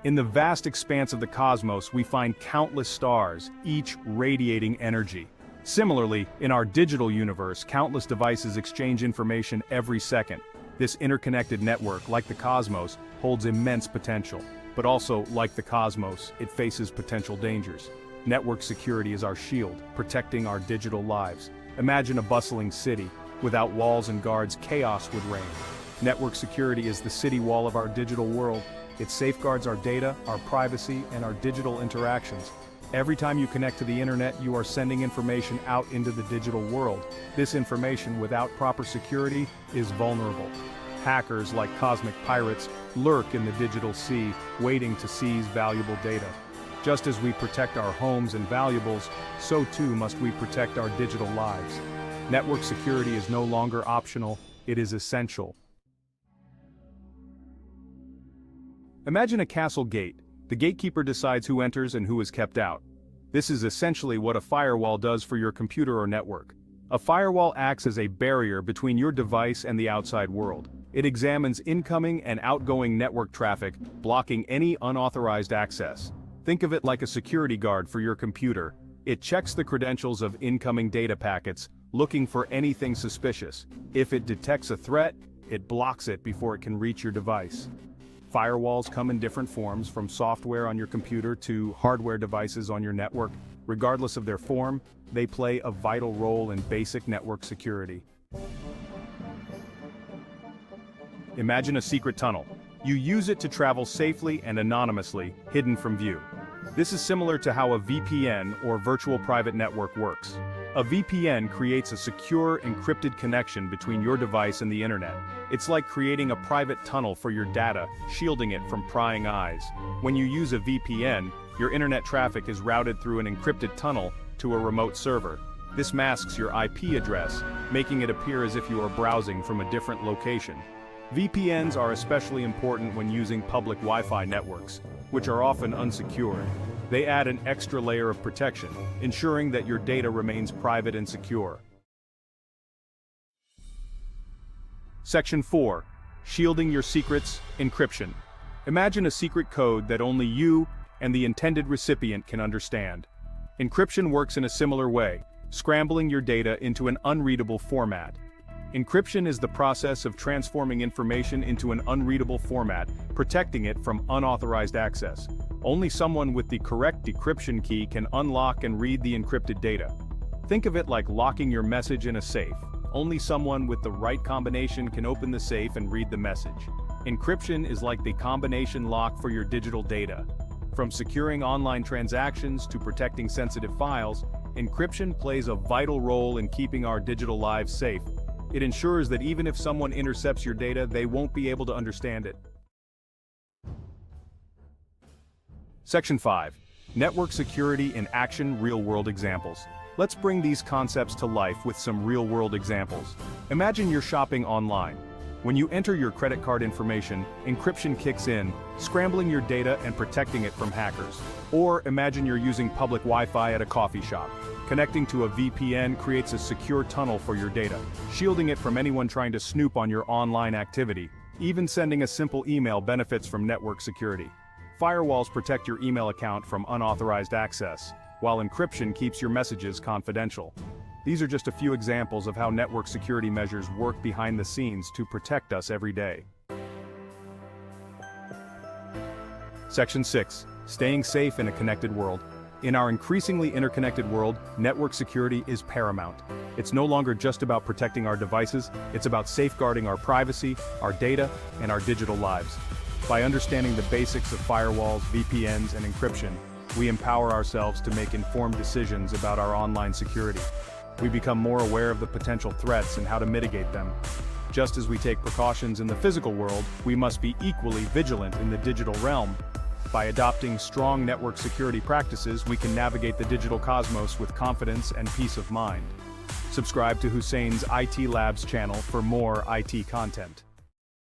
In the vast expanse of the cosmos, we find countless stars, each radiating energy. Similarly, in our digital universe, countless devices exchange information every second. This interconnected network, like the cosmos, holds immense potential. But also, like the cosmos, it faces potential dangers. Network security is our shield, protecting our digital lives. Imagine a bustling city. Without walls and guards, chaos would reign. Network security is the city wall of our digital world. It safeguards our data, our privacy, and our digital interactions. Every time you connect to the internet, you are sending information out into the digital world. This information, without proper security, is vulnerable. Hackers, like cosmic pirates, lurk in the digital sea, waiting to seize valuable data. Just as we protect our homes and valuables, so too must we protect our digital lives. Network security is no longer optional, it is essential. Imagine a castle gate. The gatekeeper decides who enters and who is kept out. This is essentially what a firewall does for your computer or network. A firewall acts as a barrier between your device and the outside world. It examines incoming and outgoing network traffic, blocking any unauthorized access. Think of it like a security guard for your computer. It checks the credentials of incoming data packets, looking for anything suspicious. If it detects a threat, it blocks it before it can reach your device. Firewalls come in different forms, from software on your computer to hardware devices on your network. Regardless of their form, they play a vital role in basic network security. Imagine a secret tunnel. You use it to travel safely and anonymously, hidden from view. This is similar to how a VPN, or virtual private network, works. A VPN creates a secure, encrypted connection between your device and the internet. It's like creating a private tunnel for your data, shielding it from prying eyes. When you use a VPN, your internet traffic is routed through an encrypted tunnel to a remote server. This masks your IP address, making it appear as if you are browsing from a different location. VPNs are especially important when using public Wi-Fi networks, which are often unsecured. They add an extra layer of protection, ensuring that your data remains private and secure. Section 4. Shielding your secrets, encryption. Imagine a secret code that only you and the intended recipient can understand. Encryption works in a similar way, scrambling your data into an unreadable format. Encryption is the process of transforming information into an unreadable format, protecting it from unauthorized access. Only someone with the correct decryption key can unlock and read the encrypted data. Think of it like locking your message in a safe. Only someone with the right combination can open the safe and read the message. Encryption is like the combination lock for your digital data. From securing online transactions to protecting sensitive files, encryption plays a vital role in keeping our digital lives safe. It ensures that even if someone intercepts your data, they won't be able to understand it. Section 5. Network security in action, real-world examples. Let's bring these concepts to life with some real-world examples. Imagine you're shopping online. When you enter your credit card information, encryption kicks in, scrambling your data and protecting it from hackers. Or imagine you're using public Wi-Fi at a coffee shop. Connecting to a VPN creates a secure tunnel for your data, shielding it from anyone trying to snoop on your online activity. Even sending a simple email benefits from network security. Firewalls protect your email account from unauthorized access, while encryption keeps your messages confidential. These are just a few examples of how network security measures work behind the scenes to protect us every day. Section 6. Staying safe in a connected world. In our increasingly interconnected world, network security is paramount. It's no longer just about protecting our devices, it's about safeguarding our privacy, our data, and our digital lives. By understanding the basics of firewalls, VPNs, and encryption, we empower ourselves to make informed decisions about our online security. We become more aware of the potential threats and how to mitigate them. Just as we take precautions in the physical world, we must be equally vigilant in the digital realm. By adopting strong network security practices, we can navigate the digital cosmos with confidence and peace of mind. Subscribe to Hussein's IT Labs channel for more IT content.